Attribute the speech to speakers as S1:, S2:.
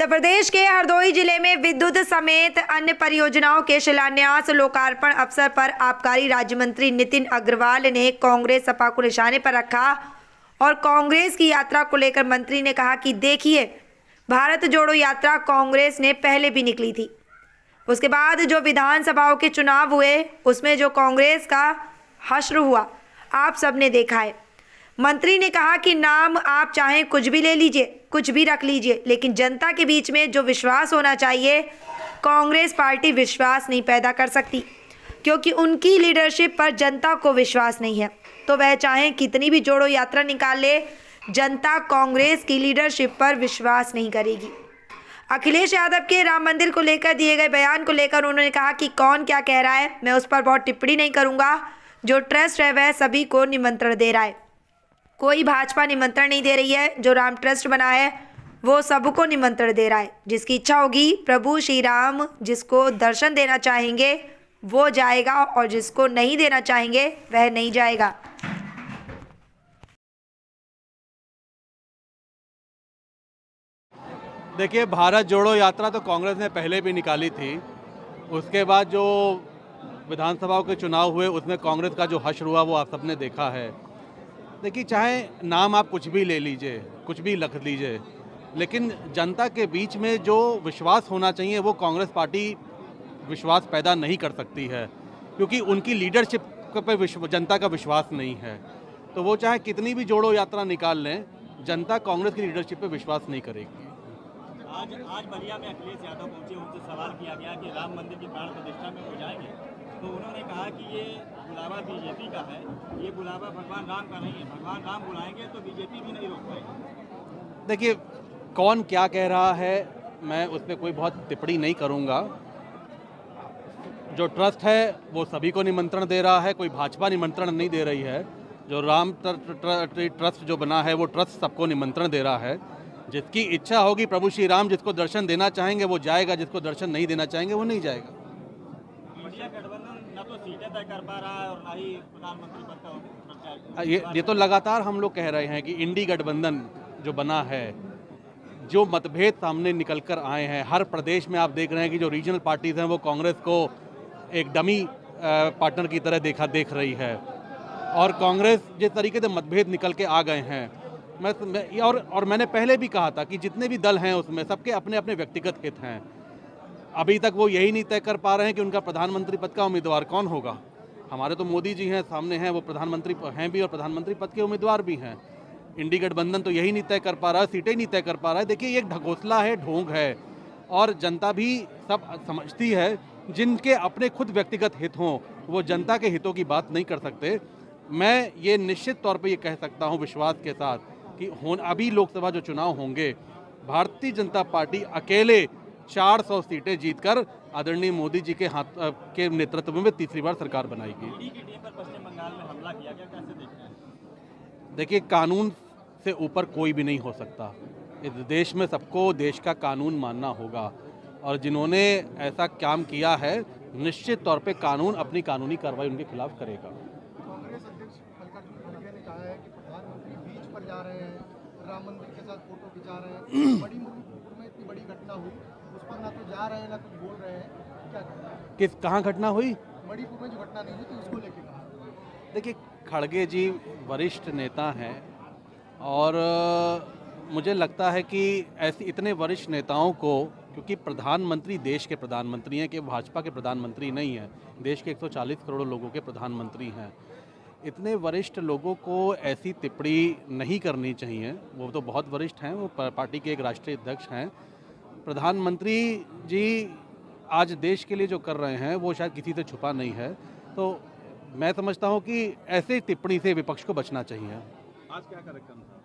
S1: उत्तर प्रदेश के हरदोई जिले में विद्युत समेत अन्य परियोजनाओं के शिलान्यास लोकार्पण अवसर पर आबकारी राज्य मंत्री नितिन अग्रवाल ने कांग्रेस सपा को निशाने पर रखा और कांग्रेस की यात्रा को लेकर मंत्री ने कहा कि देखिए, भारत जोड़ो यात्रा कांग्रेस ने पहले भी निकली थी। उसके बाद जो विधानसभाओं के चुनाव हुए उसमें जो कांग्रेस का हश्र हुआ आप सबने देखा है। मंत्री ने कहा कि नाम आप चाहें कुछ भी ले लीजिए, कुछ भी रख लीजिए, लेकिन जनता के बीच में जो विश्वास होना चाहिए, कांग्रेस पार्टी विश्वास नहीं पैदा कर सकती क्योंकि उनकी लीडरशिप पर जनता को विश्वास नहीं है। तो वह चाहें कितनी भी जोड़ो यात्रा निकाल ले, जनता कांग्रेस की लीडरशिप पर विश्वास नहीं करेगी। अखिलेश यादव के राम मंदिर को लेकर दिए गए बयान को लेकर उन्होंने कहा कि कौन क्या कह रहा है, मैं उस पर बहुत टिप्पणी नहीं करूंगा। जो ट्रस्ट है वह सभी को निमंत्रण दे रहा है, कोई भाजपा निमंत्रण नहीं दे रही है। जो राम ट्रस्ट बना है वो सबको निमंत्रण दे रहा है। जिसकी इच्छा होगी, प्रभु श्री राम जिसको दर्शन देना चाहेंगे वो जाएगा और जिसको नहीं देना चाहेंगे वह नहीं जाएगा।
S2: देखिए, भारत जोड़ो यात्रा तो कांग्रेस ने पहले भी निकाली थी। उसके बाद जो विधानसभाओं के चुनाव हुए उसमें कांग्रेस का जो हश्र हुआ वो आप सबने देखा है। देखिए, चाहे नाम आप कुछ भी ले लीजिए, कुछ भी लिख लीजिए, लेकिन जनता के बीच में जो विश्वास होना चाहिए वो कांग्रेस पार्टी विश्वास पैदा नहीं कर सकती है क्योंकि उनकी लीडरशिप पर जनता का विश्वास नहीं है। तो वो चाहे कितनी भी जोड़ो यात्रा निकाल लें, जनता कांग्रेस की लीडरशिप पर विश्वास नहीं करेगी।
S3: आज बलिया में अखिलेश यादव पहुंचे, उनसे सवाल किया गया कि राम मंदिर की प्राण प्रतिष्ठा में हो जाएंगे, तो उन्होंने कहा कि ये बुलावा बीजेपी का है, ये बुलावा भगवान राम का नहीं है। भगवान राम बुलाएंगे तो बीजेपी भी नहीं रोक पाएगी।
S2: देखिए, कौन क्या कह रहा है मैं उस पर कोई बहुत टिप्पणी नहीं करूंगा। जो ट्रस्ट है वो सभी को निमंत्रण दे रहा है, कोई भाजपा निमंत्रण नहीं दे रही है। जो राम ट्रस्ट जो बना है वो ट्रस्ट सबको निमंत्रण दे रहा है। जिसकी इच्छा होगी, प्रभु श्री राम जिसको दर्शन देना चाहेंगे वो जाएगा, जिसको दर्शन नहीं देना चाहेंगे वो नहीं जाएगा।
S3: इंडिया गठबंधन न तो सीटें तय कर पा रहा है और न ही प्रधानमंत्री पद का
S2: ये तो लगातार हम लोग कह रहे हैं कि इंडी गठबंधन जो बना है, जो मतभेद सामने निकल कर आए हैं, हर प्रदेश में आप देख रहे हैं कि जो रीजनल पार्टीज हैं वो कांग्रेस को एक डमी पार्टनर की तरह देख रही है। और कांग्रेस जिस तरीके से मतभेद निकल के आ गए हैं, और मैंने पहले भी कहा था कि जितने भी दल हैं उसमें सबके अपने अपने व्यक्तिगत हित हैं। अभी तक वो यही नहीं तय कर पा रहे हैं कि उनका प्रधानमंत्री पद का उम्मीदवार कौन होगा। हमारे तो मोदी जी हैं सामने हैं, वो प्रधानमंत्री हैं भी और प्रधानमंत्री पद के उम्मीदवार भी हैं। इंडी गठबंधन तो यही नहीं तय कर पा रहा है, सीटें नहीं तय कर पा रहा है। देखिए, ये एक ढकोसला है, ढोंग है, और जनता भी सब समझती है। जिनके अपने खुद व्यक्तिगत हित हों वो जनता के हितों की बात नहीं कर सकते। मैं ये निश्चित तौर पर ये कह सकता हूँ विश्वास के साथ कि अभी लोकसभा जो चुनाव होंगे, भारतीय जनता पार्टी अकेले 400 सीटें जीतकर आदरणीय मोदी जी के हाथ के नेतृत्व में तीसरी बार सरकार बनाएगी।
S3: पश्चिम बंगाल में हमला किया गया, कैसे देखते हैं?
S2: देखिए, कानून से ऊपर कोई भी नहीं हो सकता। इस देश में सबको देश का कानून मानना होगा, और जिन्होंने ऐसा काम किया है निश्चित तौर पे कानून अपनी कानूनी कार्रवाई उनके खिलाफ करेगा।
S4: कांग्रेस अध्यक्ष मल्लिकार्जुन खड़गे ने कहा है कि प्रधानमंत्री बीच पर जा रहे हैं, राम मंदिर के साथ फोटो खिंचा रहे हैं। मणिपुर में इतनी बड़ी घटना हुई, उस पर ना तो जा रहे हैं ना कुछ बोल रहे हैं, क्या करें?
S2: कहाँ घटना हुई?
S4: मणिपुर में जो घटना नहीं हुई थी उसको लेके कहा।
S2: देखिए, खड़गे जी वरिष्ठ नेता हैं, और मुझे लगता है कि ऐसे इतने वरिष्ठ नेताओं को, क्योंकि प्रधानमंत्री देश के प्रधानमंत्री हैं, कि भाजपा के प्रधानमंत्री नहीं हैं, देश के 140 करोड़ लोगों के प्रधानमंत्री हैं, इतने वरिष्ठ लोगों को ऐसी टिप्पणी नहीं करनी चाहिए। वो तो बहुत वरिष्ठ हैं, वो पार्टी के एक राष्ट्रीय अध्यक्ष हैं। प्रधानमंत्री जी आज देश के लिए जो कर रहे हैं वो शायद किसी से छुपा नहीं है। तो मैं समझता हूँ कि ऐसे टिप्पणी से विपक्ष को बचना चाहिए।
S3: आज क्या कार्यक्रम था?